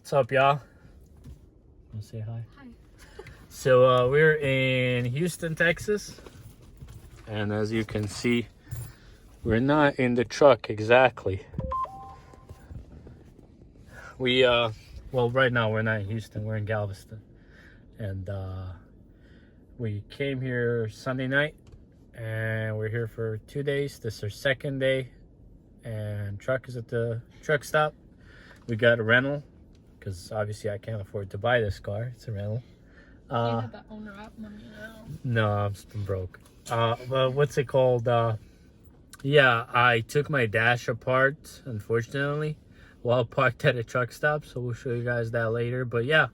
What's up, y'all? Want to say hi? Hi. So we're in Houston, Texas, and as you can see, we're not in the truck exactly. Well, right now we're not in Houston, we're in Galveston, and we came here Sunday night, and we're here for 2 days. This is our second day, and truck is at the truck stop. We got a rental because obviously I can't afford to buy this car. It's a rental. You have that owner app money now. No, I'm still broke. Well, what's it called? Yeah, I took my dash apart, unfortunately, while parked at a truck stop. So we'll show you guys that later. But yeah,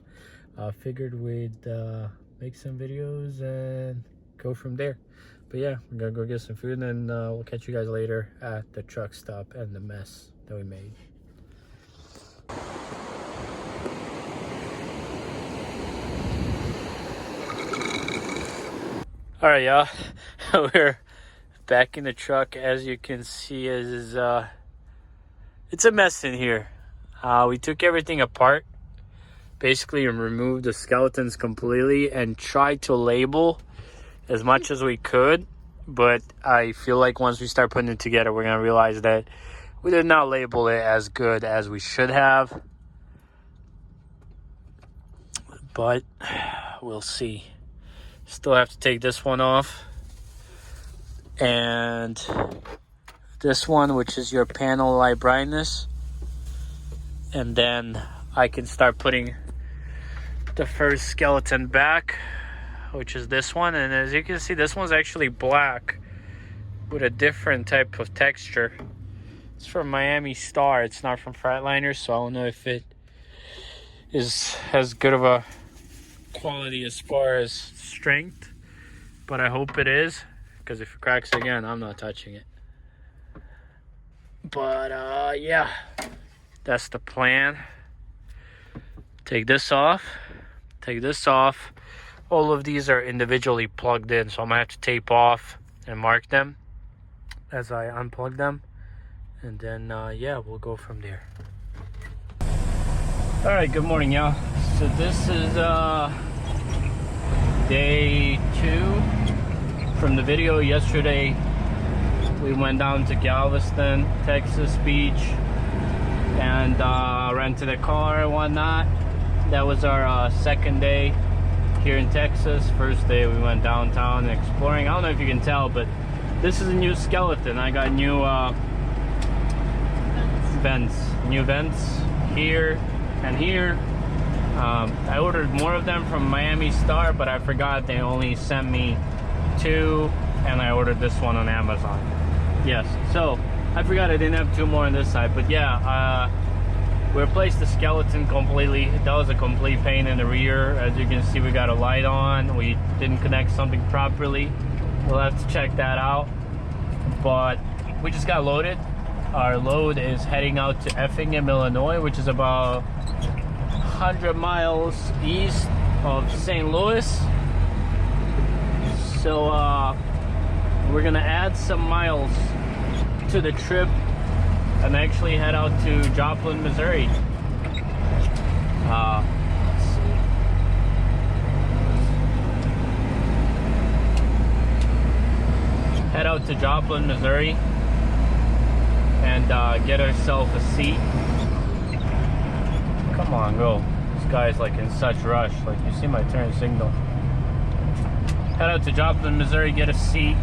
I figured we'd make some videos and go from there. But yeah, we're gonna go get some food, and then we'll catch you guys later at the truck stop and the mess that we made. All right, y'all. We're back in the truck. As you can see, it's a mess in here. We took everything apart, basically, and removed the skeletons completely and tried to label as much as we could. But I feel like once we start putting it together, we're gonna realize that we did not label it as good as we should have. But we'll see. Still have to take this one off, and this one, which is your panel light brightness, and then I can start putting the first skeleton back, which is this one. And as you can see, this one's actually black with a different type of texture. It's from Miami Star. It's not from Freightliner, so I don't know if it is as good of a quality as far as strength, but I hope it is, because if it cracks again, I'm not touching it. But yeah, that's the plan. Take this off, take this off. All of these are individually plugged in, so I'm gonna have to tape off and mark them as I unplug them, and then yeah, we'll go from there. All right, good morning, y'all. So this is day 2 from the video. Yesterday we went down to Galveston, Texas Beach, and rented a car and whatnot. That was our second day here in Texas. First day we went downtown exploring. I don't know if you can tell, but this is a new skeleton. I got new new vents here and here. I ordered more of them from Miami Star, but I forgot they only sent me 2, and I ordered this one on Amazon. Yes, so I forgot I didn't have 2 more on this side, but yeah, we replaced the skeleton completely. That was a complete pain in the rear. As you can see, we got a light on. We didn't connect something properly. We'll have to check that out. But we just got loaded. Our load is heading out to Effingham, Illinois, which is about 100 miles east of St. Louis. So we're gonna add some miles to the trip and actually head out to Joplin, Missouri. Let's see. Head out to Joplin, Missouri, and get ourselves a seat. Come on, go. This guy's like in such rush. Like, you see my turn signal. Head out to Joplin, Missouri, get a seat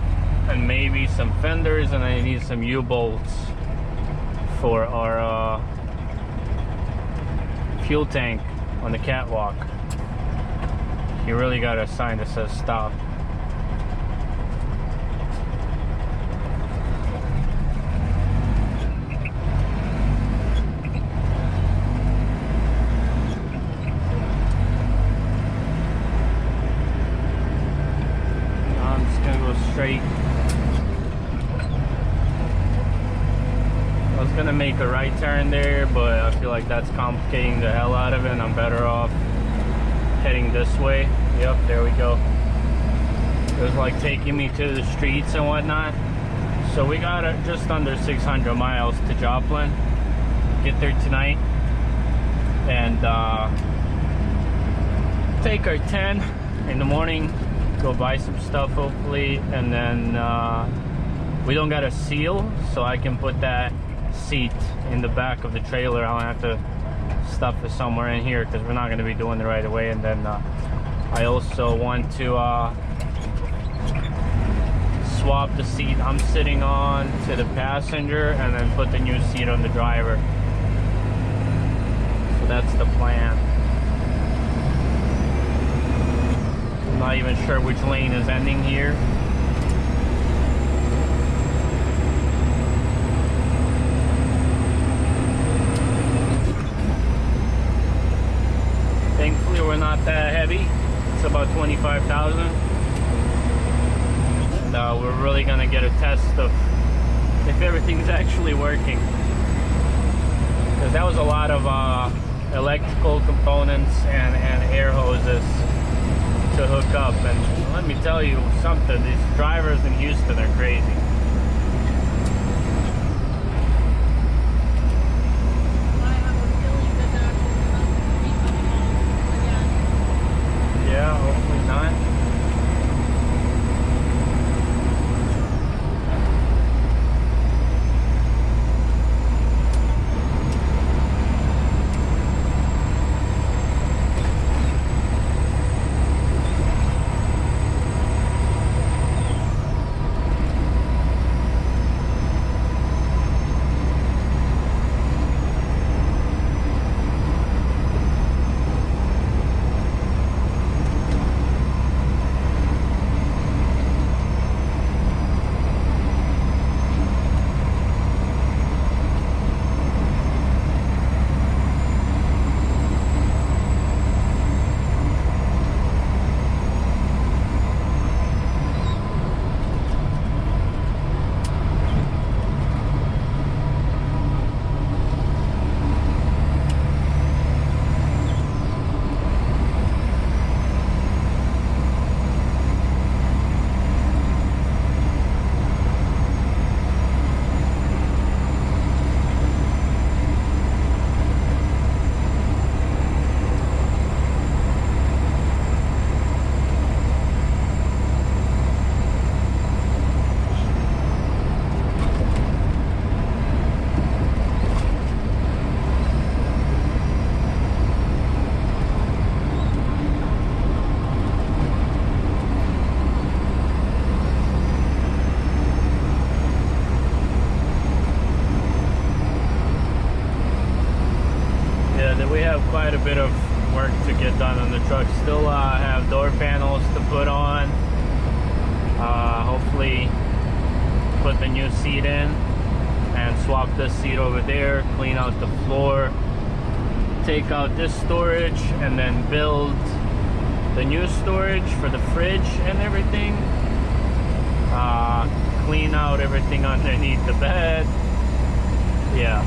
and maybe some fenders, and I need some U-bolts for our fuel tank on the catwalk. You really got a sign that says stop. Straight. I was gonna make a right turn there, but I feel like that's complicating the hell out of it, and I'm better off heading this way. Yep, there we go. It was like taking me to the streets and whatnot. So we got just under 600 miles to Joplin. Get there tonight, and take our 10 in the morning, go buy some stuff hopefully, and then we don't got a seal, so I can put that seat in the back of the trailer. I'll have to stuff it somewhere in here because we're not going to be doing it right away. And then I also want to swap the seat I'm sitting on to the passenger and then put the new seat on the driver. So that's the plan. I'm not even sure which lane is ending here. Thankfully we're not that heavy. It's about 25,000. And we're really gonna get a test of if everything's actually working. Because that was a lot of electrical components and air hoses to hook up. And let me tell you something, these drivers in Houston are crazy. Yeah, hopefully not. We have quite a bit of work to get done on the truck. Still have door panels to put on. Hopefully put the new seat in and swap this seat over there, clean out the floor, take out this storage, and then build the new storage for the fridge and everything. Clean out everything underneath the bed. Yeah,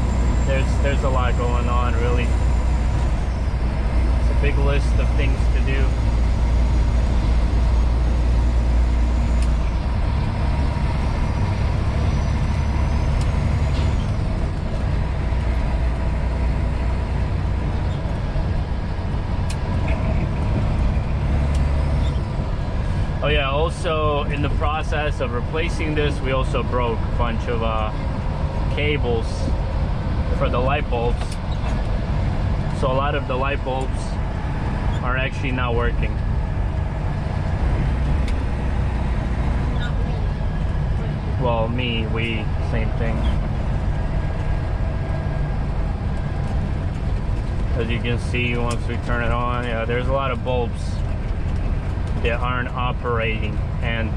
there's a lot going on, really. Big list of things to do. Oh yeah, also in the process of replacing this, we also broke a bunch of cables for the light bulbs. So a lot of the light bulbs are actually not working. Well, we, same thing. As you can see, once we turn it on, yeah, there's a lot of bulbs that aren't operating. And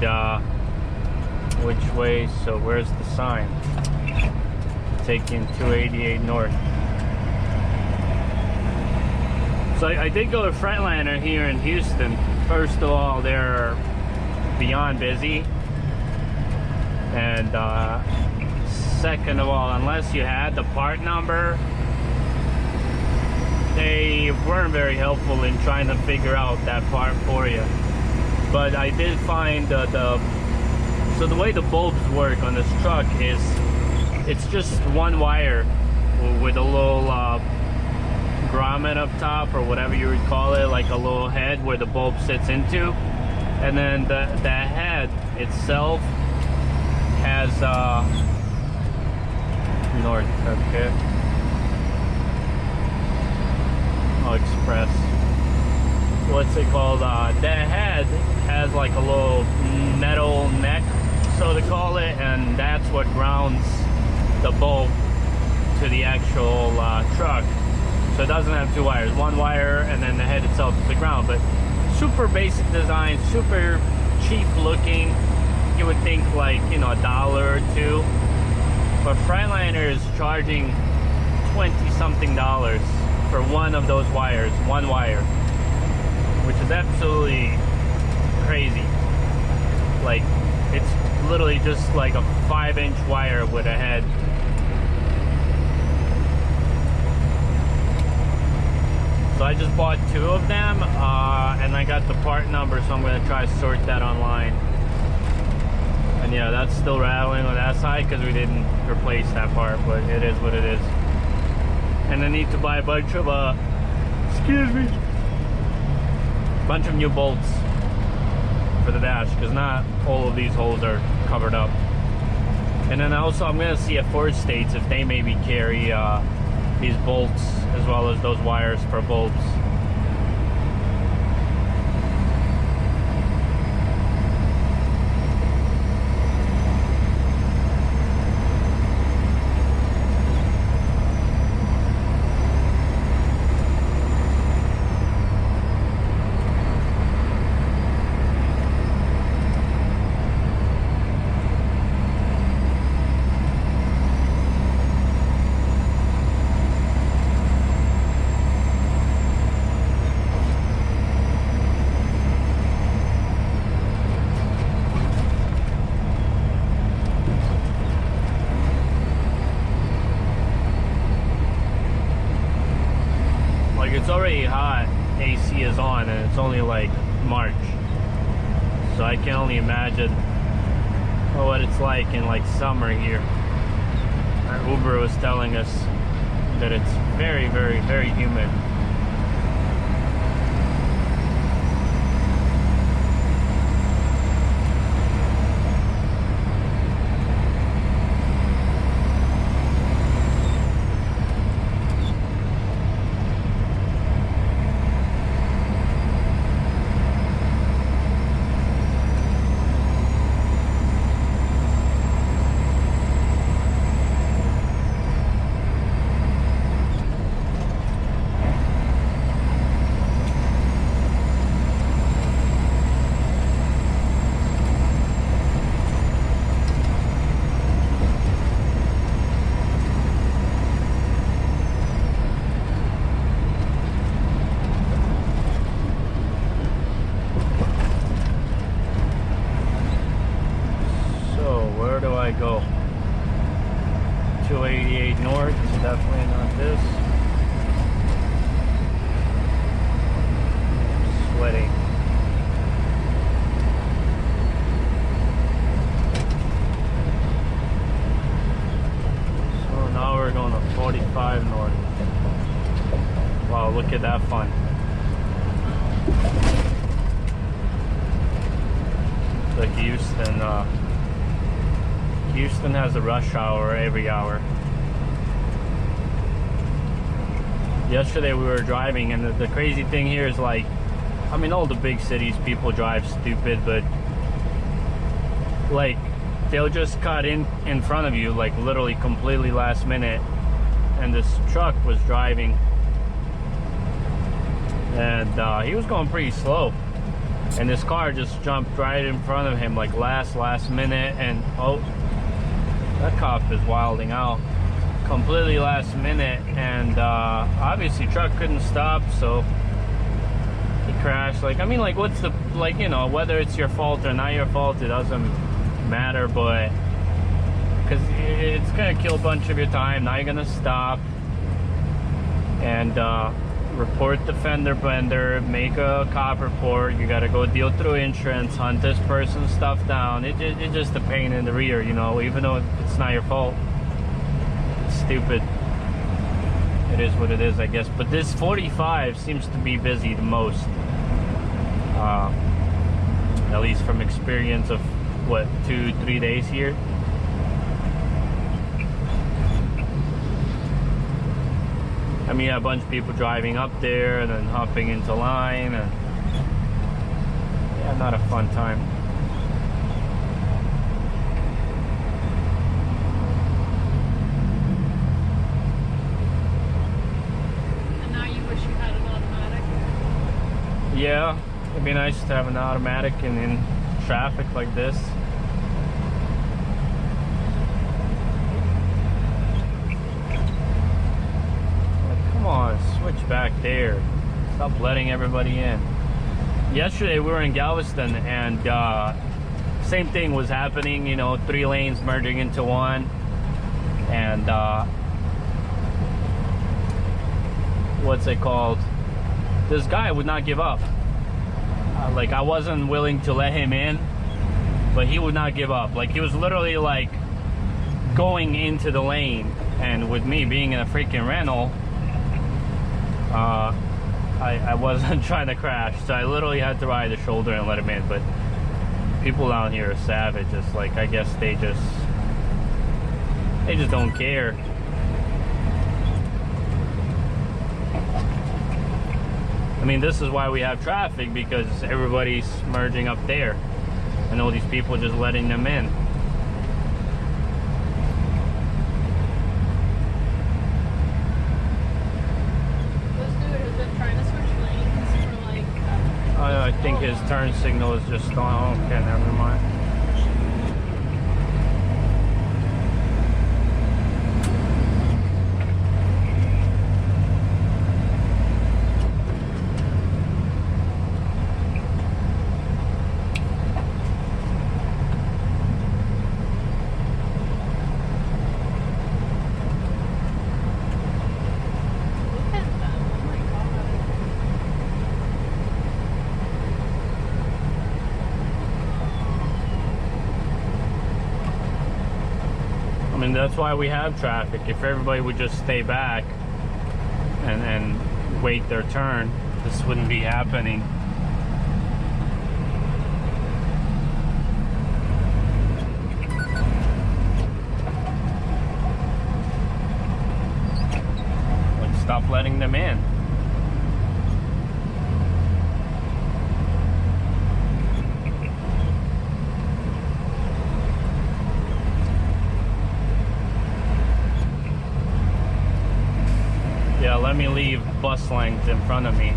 which way? So where's the sign? Taking 288 north. So I did go to Freightliner here in Houston. First of all, they're beyond busy. And second of all, unless you had the part number, they weren't very helpful in trying to figure out that part for you. But I did find so the way the bulbs work on this truck is it's just one wire with a little grommet up top, or whatever you would call it, like a little head where the bulb sits into. And then the head itself has North, okay. Oh, Express. What's it called? The head has like a little metal neck, so to call it, and that's what grounds the bulb to the actual truck. So it doesn't have two wires, one wire, and then the head itself is the ground. But super basic design, super cheap looking. You would think like, you know, $1 or $2, but Freightliner is charging $20-something for one of those wires, one wire, which is absolutely crazy. Like, it's literally just like a 5-inch wire with a head. So I just bought 2 of them, and I got the part number, so I'm going to try to sort that online. And yeah, that's still rattling on that side because we didn't replace that part, but it is what it is. And I need to buy a bunch of, excuse me, bunch of new bolts for the dash, because not all of these holes are covered up. And then also I'm going to see at Ford States if they maybe carry these bolts as well as those wires for bulbs. It's already hot, AC is on, and it's only like March, so I can only imagine what it's like in like summer here. Our Uber was telling us that it's very, very, very humid. Go 288 north, definitely not this. Sweating. So now we're going to 45 north. Wow, look at that fun. It's like Houston has a rush hour every hour. Yesterday we were driving, and the crazy thing here is, like, I mean, all the big cities people drive stupid, but like they'll just cut in front of you, like literally completely last minute, and this truck was driving, and he was going pretty slow, and this car just jumped right in front of him, like last minute, and oh, that cop is wilding out completely last minute, and obviously truck couldn't stop, so he crashed. Like, I mean, like, what's the, like, you know, whether it's your fault or not your fault, it doesn't matter, but because it's gonna kill a bunch of your time. Now you're gonna stop and report the fender bender, make a cop report. You gotta go deal through insurance, hunt this person's stuff down. It's just a pain in the rear, you know, even though it's not your fault. It's stupid. it is what it is, I guess. But this 45 seems to be busy the most. At least from experience of what, 2-3 days here. I mean, a bunch of people driving up there and then hopping into line, and yeah, not a fun time. And now you wish you had an automatic? Yeah, it'd be nice to have an automatic and in traffic like this. Come on, switch back there. Stop letting everybody in. Yesterday we were in Galveston, and same thing was happening, you know, 3 lanes merging into one. And what's it called? This guy would not give up. Like, I wasn't willing to let him in, but he would not give up. Like, he was literally like going into the lane, and with me being in a freaking rental, I wasn't trying to crash, so I literally had to ride the shoulder and let him in. But people down here are savages. Like, I guess they just don't care. I mean, this is why we have traffic, because everybody's merging up there, and all these people just letting them in. This dude has been trying to switch lanes for like... I think his turn signal is just on. Okay, never mind. I mean, that's why we have traffic. If everybody would just stay back and wait their turn, this wouldn't be happening. Like, stop letting them in. Yeah, let me leave bus length in front of me.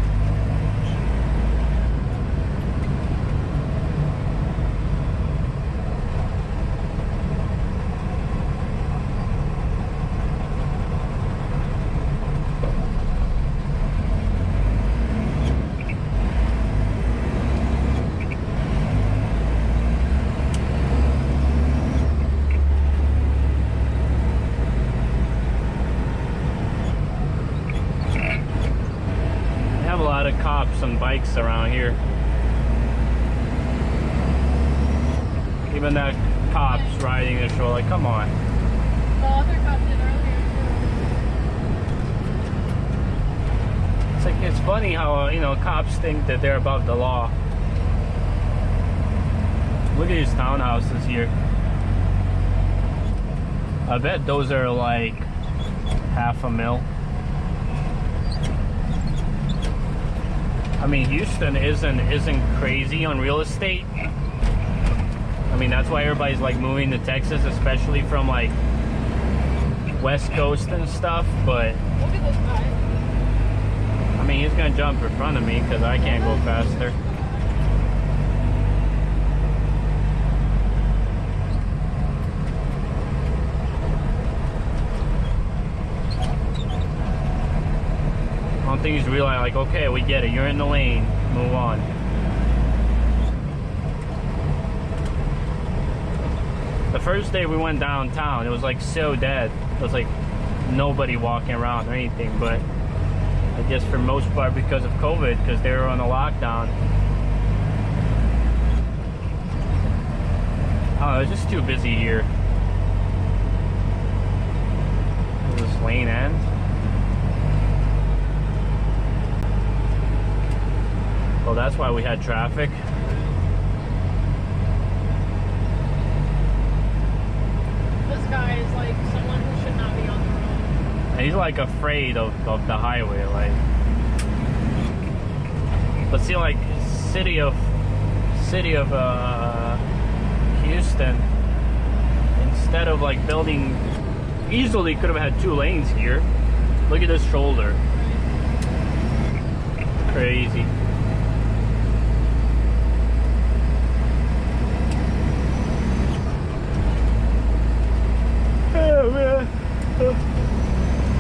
Cops and bikes around here. Even that cop's riding the shoulder. Like, come on. The other cop did earlier. It's like, it's funny how you know, cops think that they're above the law. Look at these townhouses here. I bet those are like $500,000. I mean, Houston isn't crazy on real estate. I mean, that's why everybody's like moving to Texas, especially from like West Coast and stuff. But Look at this guy. I mean, he's gonna jump in front of me because I can't go faster. I don't think he's realizing, like, okay, we get it. You're in the lane. Move on. The first day we went downtown, it was like so dead. It was like nobody walking around or anything. But I guess for most part because of COVID, because they were on a lockdown. Oh, it's just too busy here. Does this lane end? Oh, that's why we had traffic. This guy is like someone who should not be on the road. And he's like afraid of the highway, like. But see, like city of Houston, instead of like building, easily could have had 2 lanes here. Look at this shoulder. Crazy. Oh, man.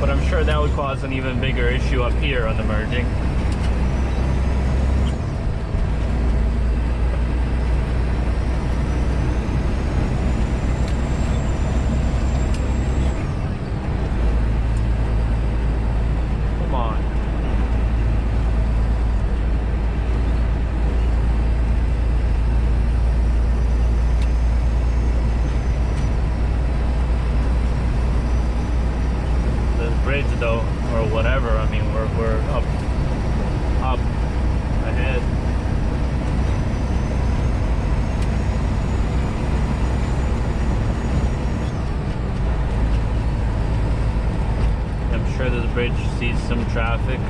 But I'm sure that would cause an even bigger issue up here on the merging. Come on. Bridge though, or whatever. I mean, we're up ahead. I'm sure this bridge sees some traffic.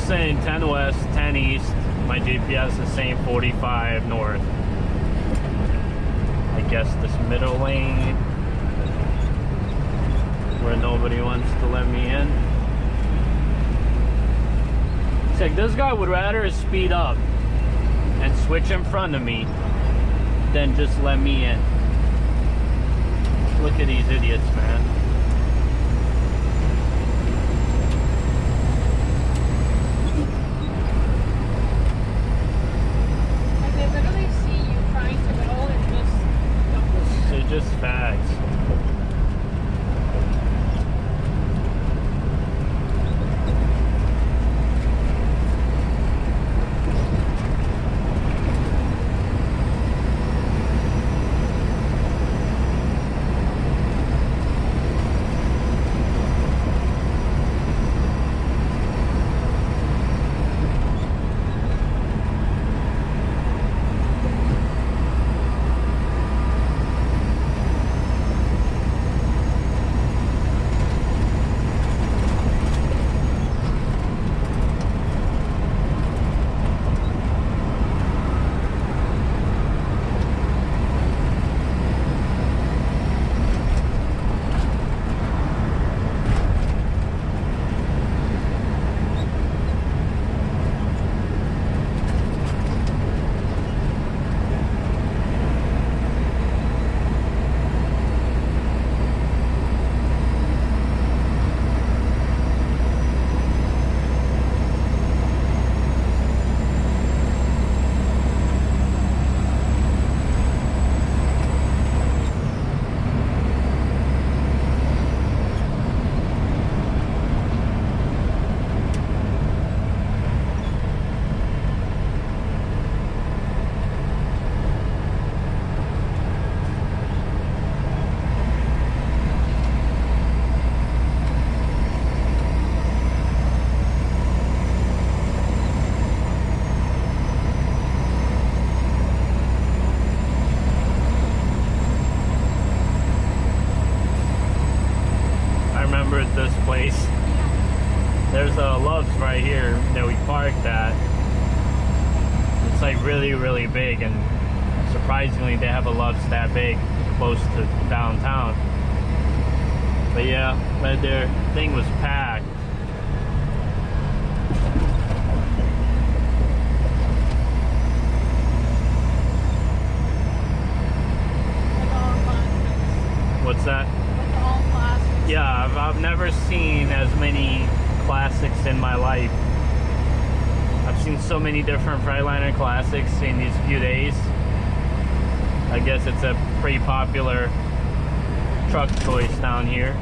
Saying 10 west, 10 east. My GPS is saying 45 north. I guess this middle lane where nobody wants to let me in. It's like this guy would rather speed up and switch in front of me than just let me in. Look at these idiots, man. Just fags. this place. There's a Love's right here that we parked at. It's like really, really big, and surprisingly they have a Love's that big close to downtown. But yeah, but their thing was packed. What's that? With all classics. Yeah, I've never seen as many classics in my life. I've seen so many different Freightliner classics in these few days. I guess it's a pretty popular truck choice down here.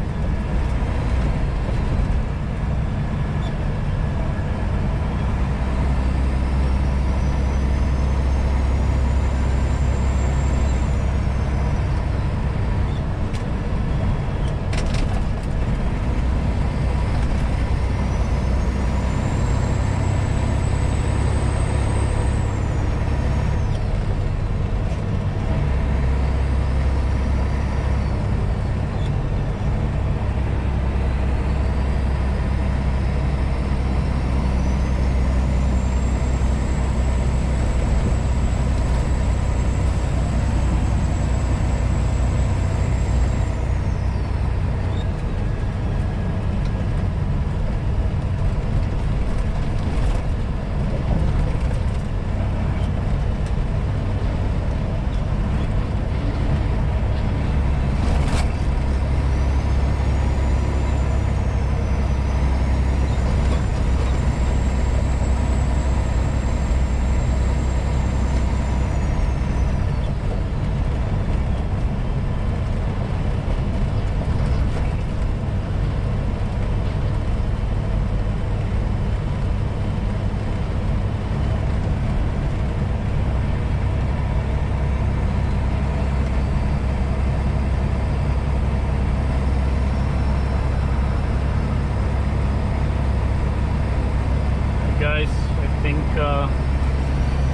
Guys, I think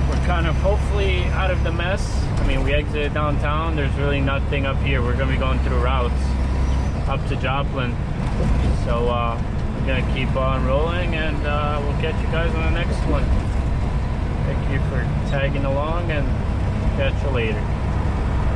we're kind of hopefully out of the mess. I mean, we exited downtown. There's really nothing up here. We're gonna be going through routes up to Joplin, so we're gonna keep on rolling, and we'll catch you guys on the next one. Thank you for tagging along, and catch you later.